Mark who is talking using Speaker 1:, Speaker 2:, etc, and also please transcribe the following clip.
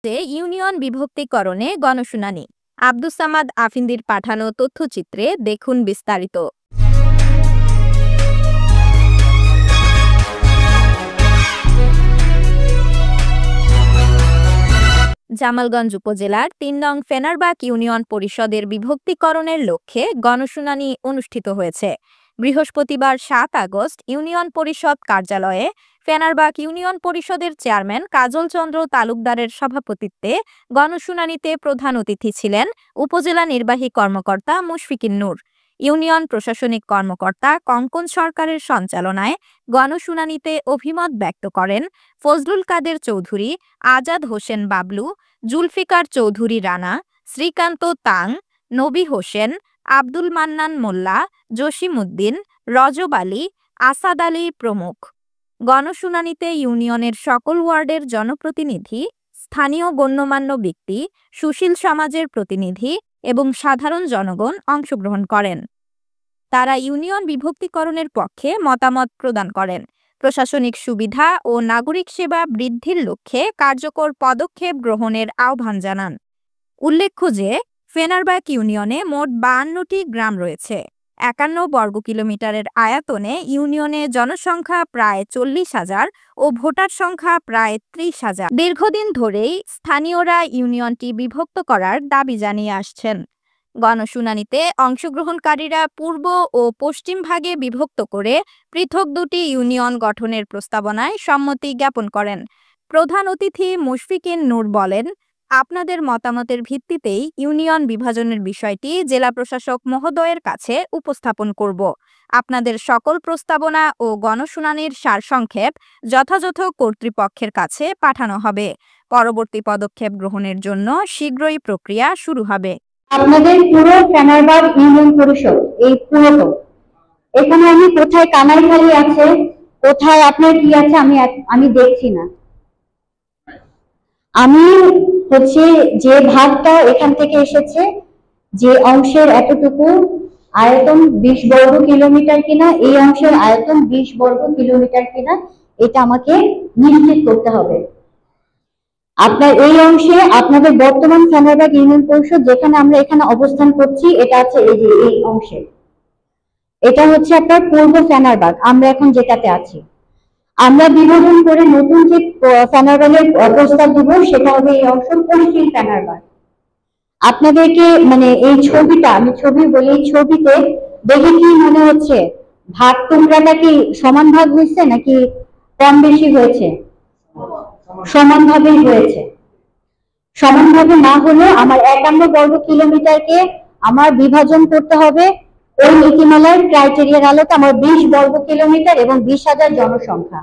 Speaker 1: আগস্টে ইউনিয়ন বিভক্তিকরণে গণশুনানি। আব্দুস সামাদ আফিন্দির পাঠানো তথ্যচিত্রে দেখুন বিস্তারিত। জামালগঞ্জ উপজেলার ৩ নং ফেনারবাগ ইউনিয়ন পরিষদের বিভক্তিকরণের লক্ষ্যে গণশুনানি অনুষ্ঠিত হয়েছে। বৃহস্পতিবার ৭ আগস্ট ইউনিয়ন পরিষদ কার্যালয়ে ফেনারবাগ ইউনিয়ন পরিষদের চেয়ারম্যান কাজল চন্দ্র তালুকদারের সভাপতিত্বে গণশুনানিতে প্রধান অতিথি ছিলেন উপজেলা নির্বাহী কর্মকর্তা মুশফিকুন নূর। ইউনিয়ন প্রশাসনিক কর্মকর্তা কঙ্কন সরকারের সঞ্চালনায় গণশুনানিতে অভিমত ব্যক্ত করেন ফজলুল কাদের চৌধুরী, আজাদ হোসেন বাবলু, জুলফিকার চৌধুরী রানা, শ্রীকান্ত তাং, নবী হোসেন, আব্দুল মান্নান মোল্লা, জসিমউদ্দিন, রজব আলী, আসাদ আলী প্রমুখ। গণশুনানিতে ইউনিয়নের সকল ওয়ার্ডের জনপ্রতিনিধি, স্থানীয় গণ্যমান্য ব্যক্তি, সুশীল সমাজের প্রতিনিধি এবং সাধারণ জনগণ অংশগ্রহণ করেন। তারা ইউনিয়ন বিভক্তিকরণের পক্ষে মতামত প্রদান করেন। প্রশাসনিক সুবিধা ও নাগরিক সেবা বৃদ্ধির লক্ষ্যে কার্যকর পদক্ষেপ গ্রহণের আহ্বান জানান। উল্লেখ্য যে ফেনারবাগ ইউনিয়নে মোট ৫২টি গ্রাম রয়েছে। ৫১ বর্গ কিলোমিটারের আয়তনে ইউনিয়নে জনসংখ্যা প্রায় ৪০,০০০ ও ভোটার সংখ্যা প্রায় ৩০,০০০। দীর্ঘদিন ধরেই স্থানীয়রা ইউনিয়নটি বিভক্ত করার দাবি জানিয়ে আসছেন। গণশুনানিতে অংশগ্রহণকারীরা পূর্ব ও পশ্চিম ভাগে বিভক্ত করে পৃথক দুটি ইউনিয়ন গঠনের প্রস্তাবনায় সম্মতি জ্ঞাপন করেন। প্রধান অতিথি মুশফিকুন নূর বলেন, আপনাদের মতামতের ভিত্তিতেই ইউনিয়ন বিভাজনের বিষয়টি জেলা প্রশাসক মহোদয়ের কাছে উপস্থাপন করব। আপনাদের সকল প্রস্তাবনা ও গণশুনানির সারসংক্ষেপ যথাযথ কর্তৃপক্ষের কাছে পাঠানো হবে। পরবর্তী পদক্ষেপ গ্রহণের জন্য শীঘ্রই প্রক্রিয়া শুরু হবে।
Speaker 2: আপনাদের পুরো ফেনারবাগ ইউনিয়ন পরিষদ এই পুরোটা এখানে আমি কোথায় কানাইখালী আছে, কোথায় আপনার কি আছে আমি দেখছি না। আমি হচ্ছে যে ভাগটা এখান থেকে এসেছে, যে অংশের এতটুকু আয়তন ২০ বর্গ কিলোমিটার কিনা, এই অংশের আয়তন ২০ বর্গ কিলোমিটার কিনা, এটা আমাকে নিশ্চিত করতে হবে। আপনার এই অংশে আপনাদের বর্তমান ফেনারবাগ ইউনিয়ন পরিষদ যেখানে আমরা এখানে অবস্থান করছি, এটা আছে এই যে এই অংশে, এটা হচ্ছে আপনার পূর্ব ফেনারবাগ, আমরা এখন যেটাতে আছি। আমরা বিভাজন করে নতুন যে ফেনারবাগের প্রস্তাব দিব সেটা হবে এই অংশ পশ্চিম ফেনারবাগ। আপনাদেরকে মানে এই ছবিটা আমি ছবি বলি, এই ছবিতে দেখে কি মনে হচ্ছে ভাগ টুকরাটা কি সমান ভাগ হয়েছে নাকি কম বেশি হয়েছে? সমানভাবেই হয়েছে। সমানভাবে না হলেও আমার ৫১ বর্গ কিলোমিটারকে আমার বিভাজন করতে হবে ওই নীতিমালার ক্রাইটেরিয়ার আলোকে। আমার ২০ বর্গ কিলোমিটার এবং ২০,০০০ জনসংখ্যা।